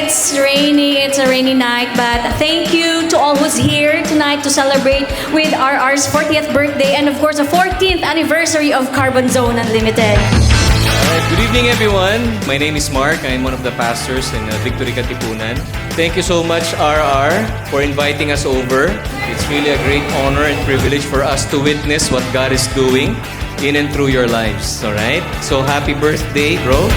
it's rainy, it's a rainy night, but thank you to all who's here tonight to celebrate with RR's 40th birthday and of course the 14th anniversary of Carbonzone Unlimited. Alright, good evening everyone. My name is Mark. I'm one of the pastors in Victory Katipunan. Thank you so much RR for inviting us over. It's really a great honor and privilege for us to witness what God is doing in and through your lives. Alright? So happy birthday, bro.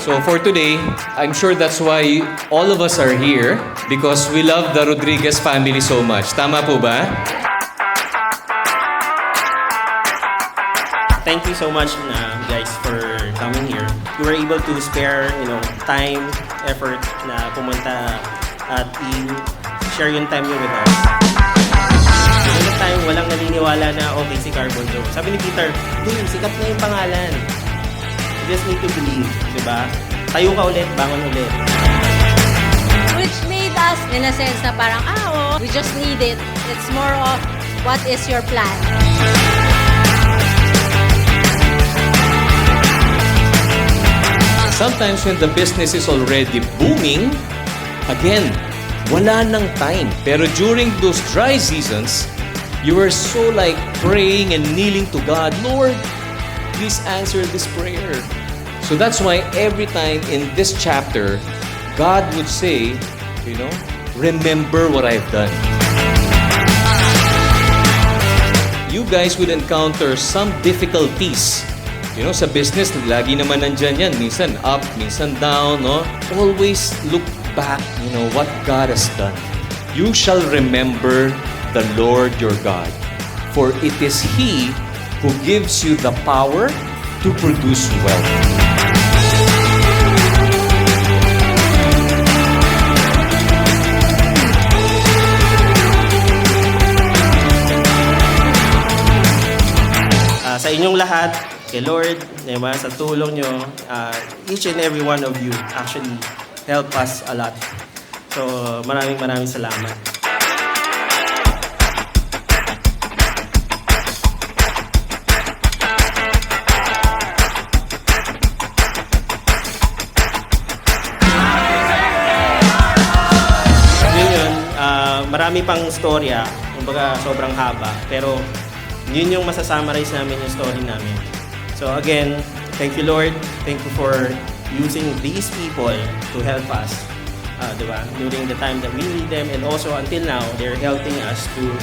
So for today, I'm sure that's why all of us are here because we love the Rodriguez family so much. Tama po ba? Thank you so much guys for coming here. You were able to spare, time, effort na pumunta at i-share yung time nyo with us. At the time, walang naniniwala na okay si Carbonzone. Sabi ni Peter, dude, sikat na yung pangalan. You just need to believe, di ba? Tayo ka ulit, bangon ulit. Which made us, in a sense, na parang, we just need it. It's more of, what is your plan? Sometimes when the business is already booming, again, wala nang time. Pero during those dry seasons, you were so like praying and kneeling to God, Lord, please answer this prayer. So that's why every time in this chapter, God would say, remember what I've done. You guys would encounter some difficulties. Sa business, lagi naman nandyan yan. Minsan up, minsan down, no? Always look back, what God has done. You shall remember the Lord your God, for it is He who gives you the power to produce wealth. Sa inyong lahat, kay Lord, diba, sa tulong nyo, each and every one of you actually help us a lot. So, maraming salamat. Yun, marami pang storya, kumbaga sobrang haba, pero yun yung masasummarize namin yung story namin. So again, thank you Lord. Thank you for using these people to help us, diba? During the time that we need them, and also until now, they're helping us to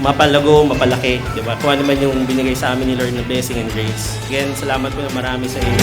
mapalago, mapalaki, diba? Kung ano man yung binigay sa amin ni Lord na blessing and grace. Again, salamat po na marami sa inyo.